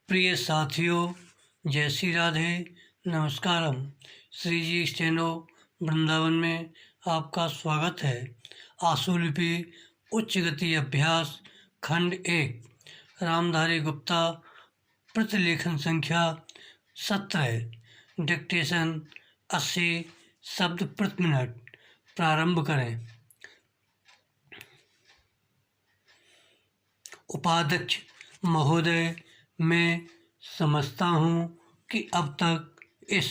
प्रिय साथियों, जय श्री राधे। नमस्कारम। श्री जी स्टेनो वृंदावन में आपका स्वागत है। आशुलिपि उच्च गति अभ्यास खंड 1 रामधारी गुप्ता प्रतिलेखन संख्या 17 डिक्टेशन 80 शब्द प्रति मिनट। प्रारंभ करें। उपाध्यक्ष महोदय, मैं समझता हूँ कि अब तक इस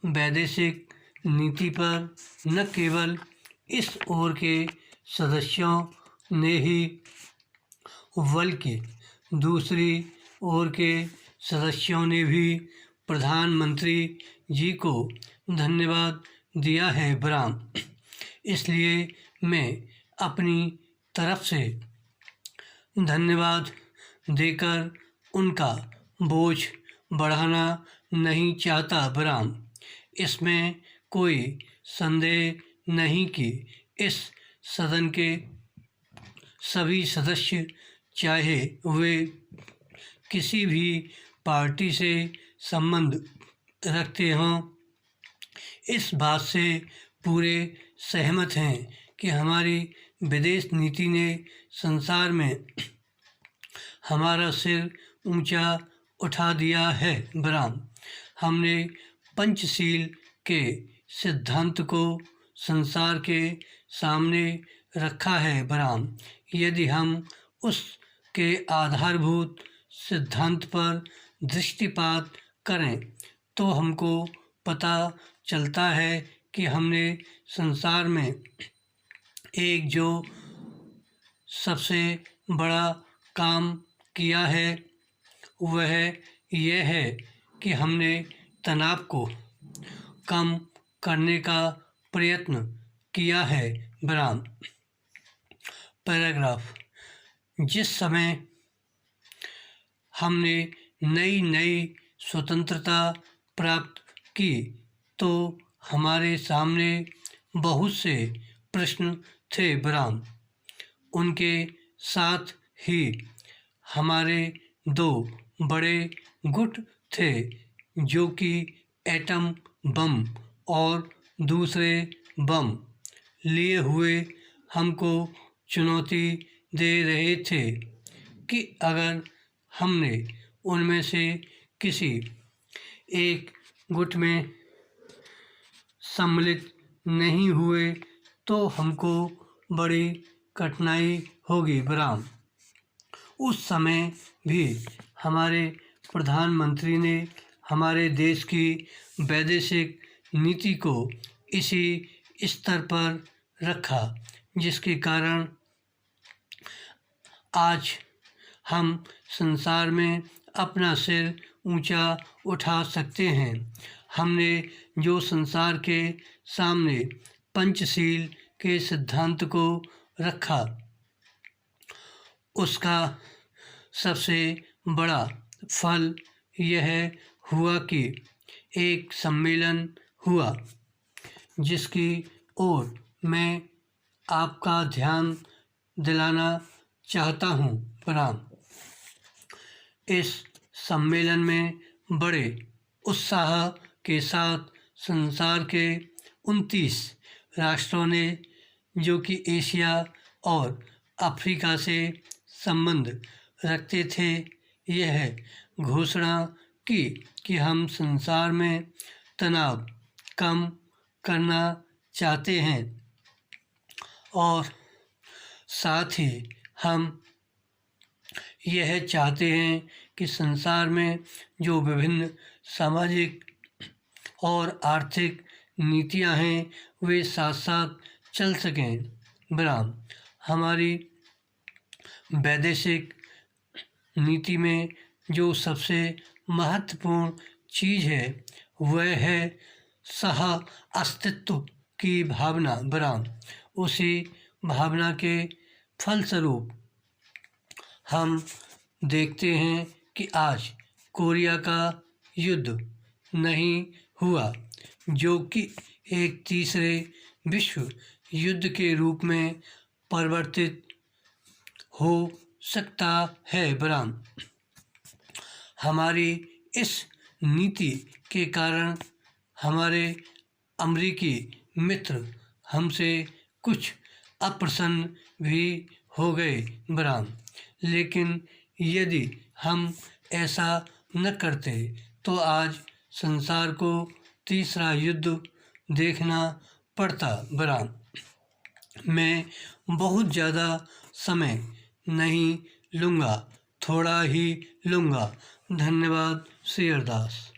वैदेशिक नीति पर न केवल इस ओर के सदस्यों ने ही बल्कि दूसरी ओर के सदस्यों ने भी प्रधानमंत्री जी को धन्यवाद दिया है बराम। इसलिए मैं अपनी तरफ से धन्यवाद देकर उनका बोझ बढ़ाना नहीं चाहता बराम। इसमें कोई संदेह नहीं कि इस सदन के सभी सदस्य, चाहे वे किसी भी पार्टी से संबंध रखते हों, इस बात से पूरे सहमत हैं कि हमारी विदेश नीति ने संसार में हमारा सिर ऊंचा उठा दिया है बराम। हमने पंचशील के सिद्धांत को संसार के सामने रखा है बराम। यदि हम उसके आधारभूत सिद्धांत पर दृष्टिपात करें तो हमको पता चलता है कि हमने संसार में एक जो सबसे बड़ा काम किया है वह यह है कि हमने तनाव को कम करने का प्रयत्न किया है बराम। पैराग्राफ। जिस समय हमने नई स्वतंत्रता प्राप्त की तो हमारे सामने बहुत से प्रश्न थे बराम। उनके साथ ही हमारे दो बड़े गुट थे जो कि एटम बम और दूसरे बम लिए हुए हमको चुनौती दे रहे थे कि अगर हमने उनमें से किसी एक गुट में सम्मिलित नहीं हुए तो हमको बड़ी कठिनाई होगी बराम। उस समय भी हमारे प्रधानमंत्री ने हमारे देश की वैदेशिक नीति को इसी स्तर पर रखा जिसके कारण आज हम संसार में अपना सिर ऊंचा उठा सकते हैं। हमने जो संसार के सामने पंचशील के सिद्धांत को रखा उसका सबसे बड़ा फल यह हुआ कि एक सम्मेलन हुआ जिसकी ओर मैं आपका ध्यान दिलाना चाहता हूँ बराम। इस सम्मेलन में बड़े उत्साह के साथ संसार के 29 राष्ट्रों ने, जो कि एशिया और अफ्रीका से संबंध रखते थे, यह घोषणा की कि हम संसार में तनाव कम करना चाहते हैं और साथ ही हम यह चाहते हैं कि संसार में जो विभिन्न सामाजिक और आर्थिक नीतियां हैं वे साथ साथ चल सकें बराम। हमारी वैदेशिक नीति में जो सबसे महत्वपूर्ण चीज़ है वह है सह अस्तित्व की भावना बराम। उसी भावना के फलस्वरूप हम देखते हैं कि आज कोरिया का युद्ध नहीं हुआ जो कि एक तीसरे विश्व युद्ध के रूप में परिवर्तित हो सकता है बराम। हमारी इस नीति के कारण हमारे अमरीकी मित्र हमसे कुछ अप्रसन्न भी हो गए बहरहाल। लेकिन यदि हम ऐसा न करते तो आज संसार को तीसरा युद्ध देखना पड़ता बहरहाल। मैं बहुत ज़्यादा समय नहीं लूँगा, थोड़ा ही लूँगा। धन्यवाद। श्री अरदास।